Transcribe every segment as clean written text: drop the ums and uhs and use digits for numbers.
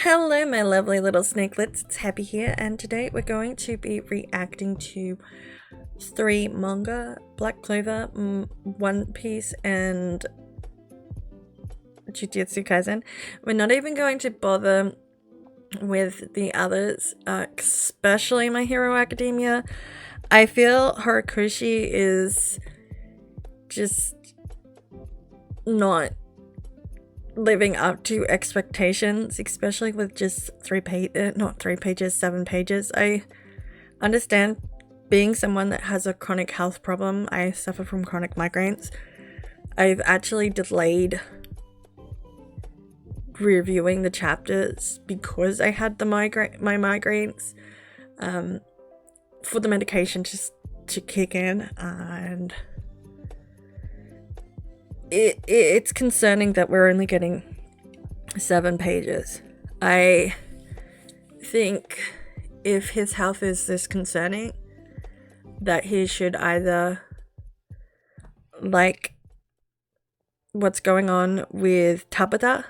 Hello my lovely little snakelets, it's Hebi here, and today we're going to be reacting to 3 manga: Black Clover, One Piece, and Jujutsu Kaisen. We're not even going to bother with the others, especially My Hero Academia. I feel Horikoshi is just not living up to expectations, especially with just 7 pages. I understand being someone that has a chronic health problem. I suffer from chronic migraines. I've actually delayed reviewing the chapters because I had my migraines, for the medication just to kick in, and it's concerning that we're only getting 7 pages. I think if his health is this concerning, that he should either, like what's going on with Tabata,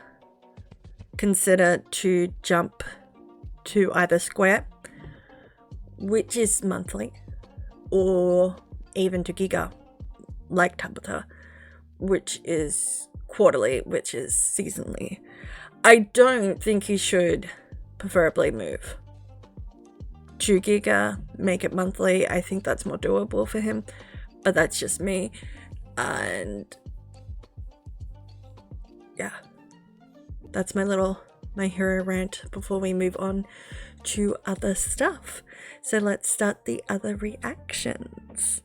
consider to jump to either Square, which is monthly, or even to Giga, like Tabata, which is quarterly, which is seasonally. I don't think he should preferably move to Giga, make it monthly. I think that's more doable for him, but that's just me. And yeah, that's my hero rant before we move on to other stuff. So let's start the other reactions.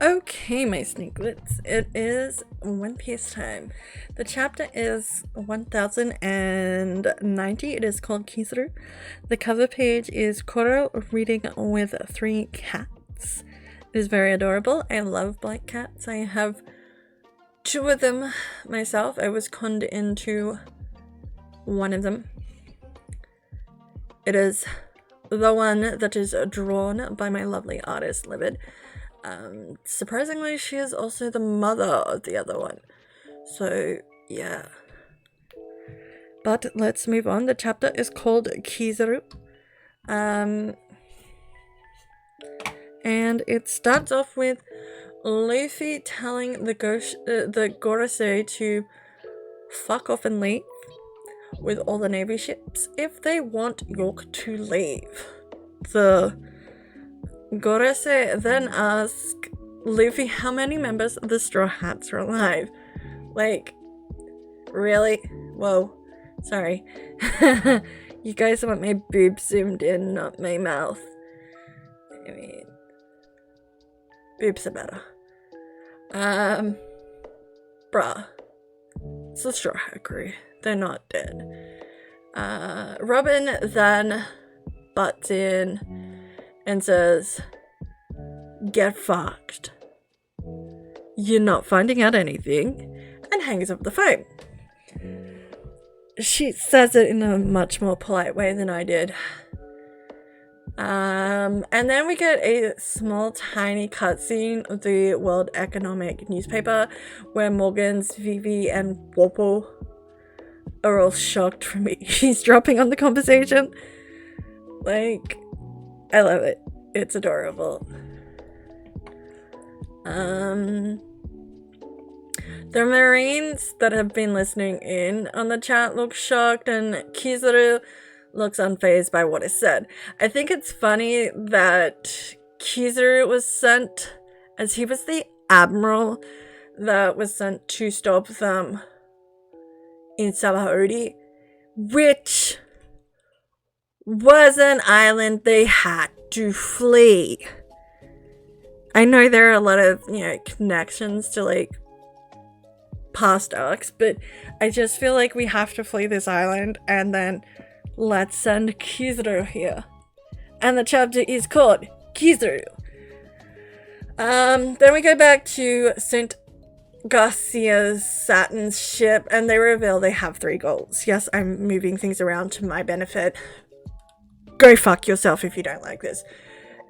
Okay, my snakelets, it is One Piece time. The chapter is 1090. It is called Kizaru. The cover page is Koro reading with 3 cats. It is very adorable. I love black cats. I have 2 of them myself. I was conned into one of them. It is the one that is drawn by my lovely artist, Livid. Surprisingly, she is also the mother of the other one. So, yeah. But let's move on. The chapter is called Kizaru. And it starts off with Luffy telling the Gorosei to fuck off and leave with all the Navy ships if they want York to leave. The Gorosei then asks Luffy how many members of the Straw Hats are alive. Like, really? Whoa. Sorry. You guys want my boobs zoomed in, not my mouth. I mean, boobs are better. Bruh. It's the Straw Hat crew. They're not dead. Robin then butts in and says, "Get fucked. You're not finding out anything," and hangs up the phone. She says it in a much more polite way than I did. And then we get a small tiny cutscene of the World Economic newspaper where Morgans, Vivi, and Warple are all shocked from eavesdropping on the conversation. Like, I love it. It's adorable. The Marines that have been listening in on the chat look shocked, and Kizaru looks unfazed by what is said. I think it's funny that Kizaru was sent, as he was the admiral that was sent to stop them in Sabaody, which was an island they had to flee. I know there are a lot of, connections to, like, past arcs, but I just feel like we have to flee this island, and then let's send Kizaru here. And the chapter is called Kizaru. Then we go back to St. Garcia's Saturn's ship, and they reveal they have 3 goals. Yes, I'm moving things around to my benefit. Go fuck yourself if you don't like this.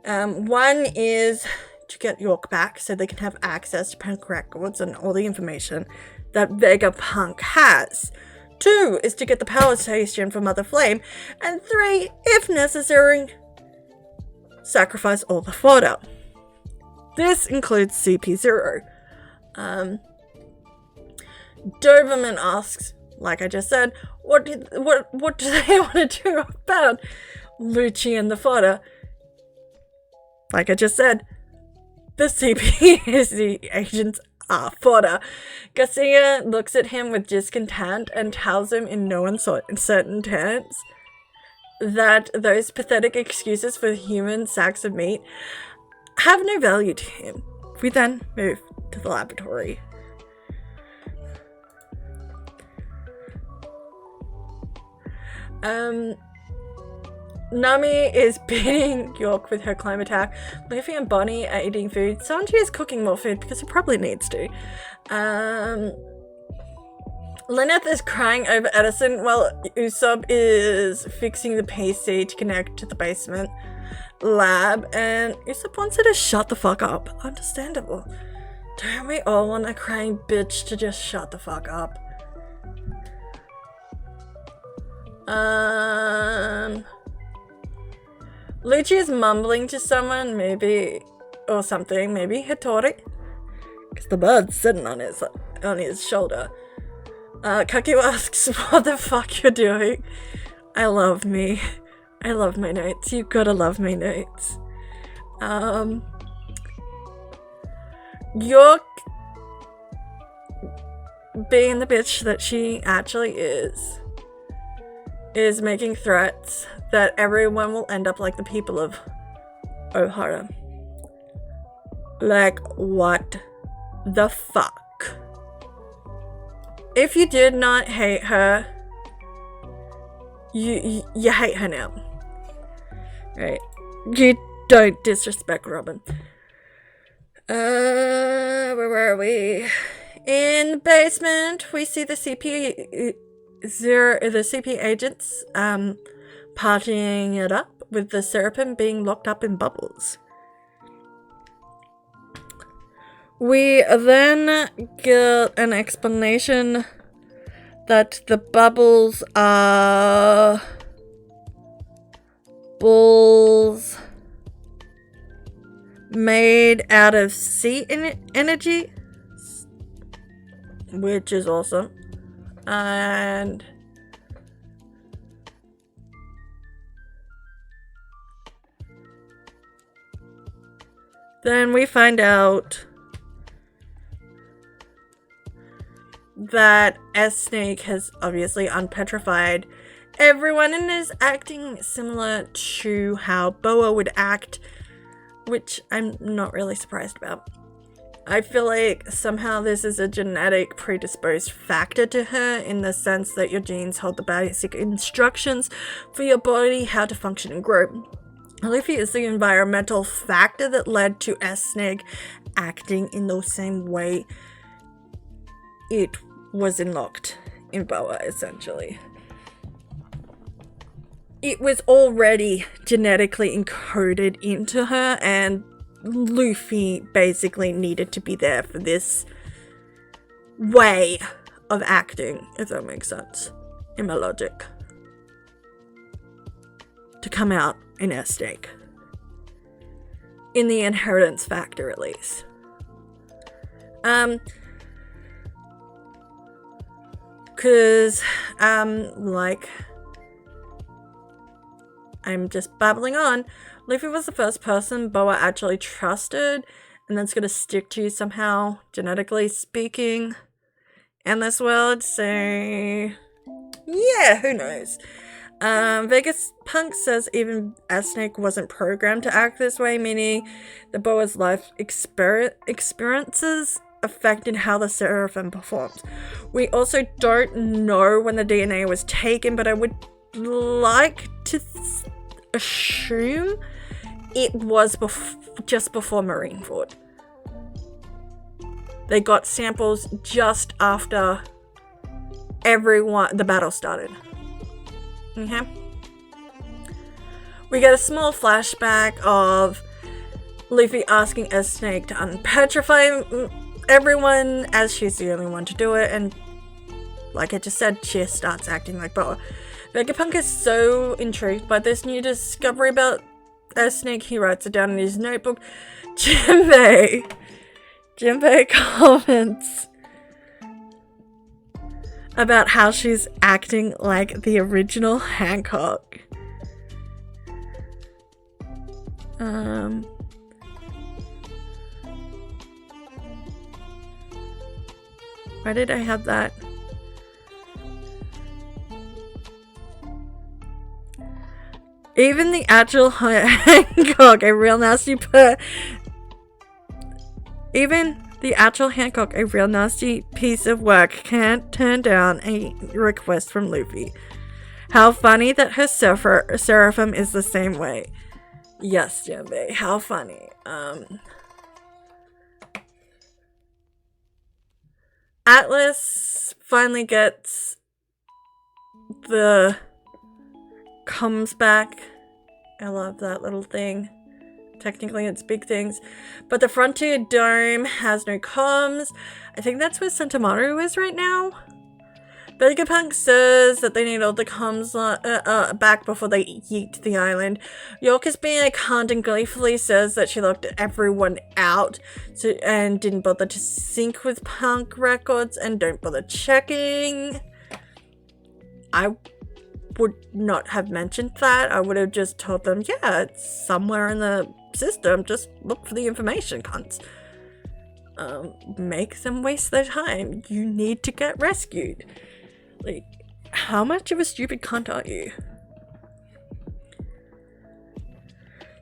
One is to get York back so they can have access to punk records and all the information that Vegapunk has. 2 is to get the power station for Mother Flame. And 3, if necessary, sacrifice all the fodder. This includes CP0. Doberman asks, like I just said, what do they want to do about Lucci and the fodder? Like I just said, the CP is the agents are fodder. Garcia looks at him with discontent and tells him in no uncertain terms that those pathetic excuses for human sacks of meat have no value to him. We then move to the laboratory. Nami is beating York with her climb attack. Luffy and Bonnie are eating food. Sanji is cooking more food because he probably needs to. Lynette is crying over Edison while Usopp is fixing the PC to connect to the basement lab, and Usopp wants her to shut the fuck up. Understandable. Don't we all want a crying bitch to just shut the fuck up? Lucci is mumbling to someone, maybe, or something, maybe Hattori, because the bird's sitting on his shoulder. Kaku asks what the fuck you're doing. I love me. I love my notes. You gotta love my notes. York, being the bitch that she actually is making threats that everyone will end up like the people of Ohara. Like, what the fuck? If you did not hate her, you hate her now. Right? You don't disrespect Robin. Where were we? In the basement, we see the CP agents partying it up, with the Seraphim being locked up in bubbles. We then get an explanation that the bubbles are balls made out of sea energy, which is awesome. And then we find out that S-Snake has obviously unpetrified everyone and is acting similar to how Boa would act, which I'm not really surprised about. I feel like somehow this is a genetic predisposed factor to her, in the sense that your genes hold the basic instructions for your body how to function and grow. Luffy is the environmental factor that led to S-Snake acting in the same way it was unlocked in Boa, essentially. It was already genetically encoded into her, and Luffy basically needed to be there for this way of acting, if that makes sense, in my logic, to come out in S-Snake. In the inheritance factor, at least. Because, like, I'm just babbling on. Luffy was the first person Boa actually trusted, and that's going to stick to somehow, genetically speaking, in this world, so yeah, who knows. Vegapunk says even S-Snake wasn't programmed to act this way, meaning the Boa's life experiences affected how the Seraphim performs. We also don't know when the DNA was taken, but I would like to assume it was just before Marineford. They got samples just after the battle started. Okay. We get a small flashback of Luffy asking S Snake to unpetrify everyone, as she's the only one to do it, and like I just said, she starts acting like Boa. Vegapunk is so intrigued by this new discovery about S Snake, he writes it down in his notebook. Jinbei comments about how she's acting like the original Hancock. Why did I have that? Even the actual Hancock, a real nasty piece of work, can't turn down a request from Luffy. How funny that her Seraphim is the same way. Yes, Jinbei, how funny. Atlas finally gets the comms back. I love that little thing. Technically it's big things, but the Frontier Dome has no comms. I think that's where Sentamaru is right now. Vegapunk says that they need all the comms back before they yeet the island. York is being a cunt and gleefully says that she locked everyone out and didn't bother to sync with Punk records and don't bother checking. I would not have mentioned that. I would have just told them, yeah, it's somewhere in the system, just look for the information, cunts. Make them waste their time. You need to get rescued. Like, how much of a stupid cunt are you?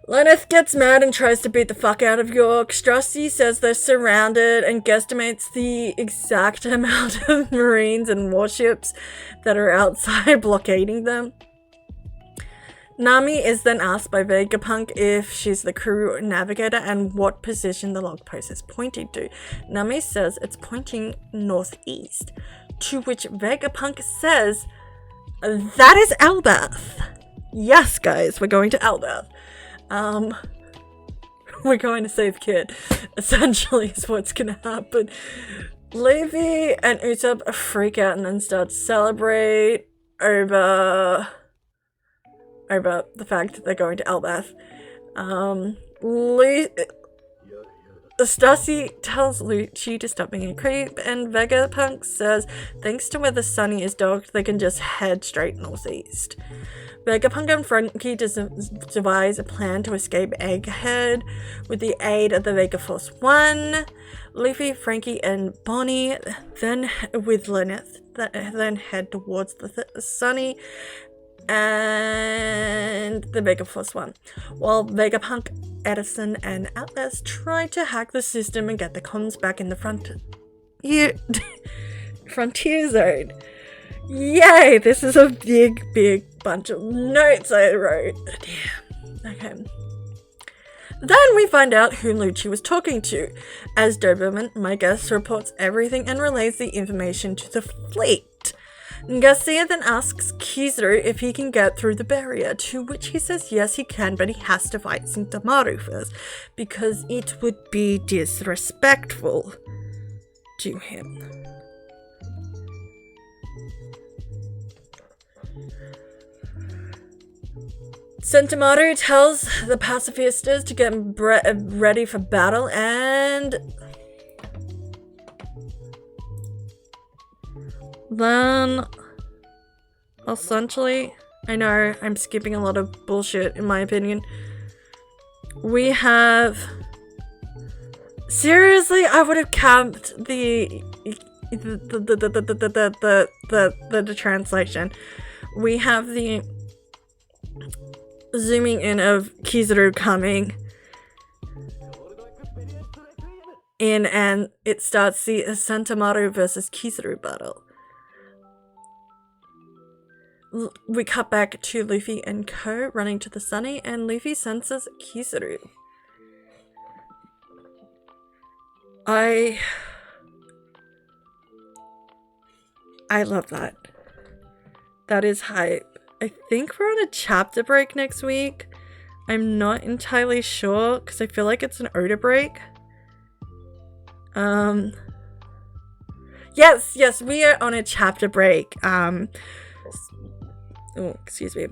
Lenneth gets mad and tries to beat the fuck out of York. Strusty says they're surrounded and guesstimates the exact amount of marines and warships that are outside blockading them. Nami is then asked by Vegapunk if she's the crew navigator and what position the log post is pointing to. Nami says it's pointing northeast, to which Vegapunk says, that is Elbeth. Yes, guys, we're going to Elbeth. We're going to save Kid, essentially, is what's gonna happen. Levi and Usopp freak out and then start to celebrate over the fact that they're going to Elbeth. Stussy tells Lucci to stop being a creep, and Vegapunk says thanks to where the Sunny is docked, they can just head straight northeast. Vegapunk and Frankie devise a plan to escape Egghead with the aid of the Vega Force 1. Luffy, Frankie, and Bonnie then with Lyneth then head towards the Sunny and the Vega Force 1, while Vegapunk, Edison, and Atlas try to hack the system and get the comms back in the frontier zone. Yay! This is a big bunch of notes I wrote. Damn. Okay. Then we find out who Lucci was talking to, as Doberman, my guest, reports everything and relays the information to the fleet. Garcia then asks Kizaru if he can get through the barrier, to which he says yes he can, but he has to fight Sintamaru first, because it would be disrespectful to him. Sentamaru tells the pacifistas to get ready for battle, and then essentially, I know I'm skipping a lot of bullshit in my opinion. We have, seriously, I would have camped the translation. We have the zooming in of Kizaru coming in, and it starts the Sentamaru versus Kizaru battle. We cut back to Luffy and Co running to the Sunny, and Luffy senses Kizaru. I love that. That is hype. I think we're on a chapter break next week. I'm not entirely sure because I feel like it's an odor break. Yes, we are on a chapter break. Oh, excuse me.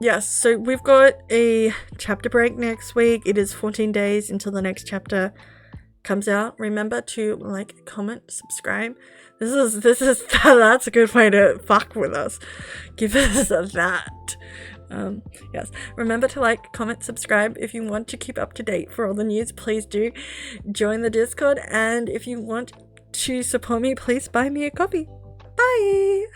Yes, so we've got a chapter break next week. It is 14 days until the next chapter comes out. Remember to like, comment, subscribe. That's a good way to fuck with us. Give us that. Yes, remember to like, comment, subscribe. If you want to keep up to date for all the news, please do join the Discord. And if you want to support me, please buy me a coffee. Bye.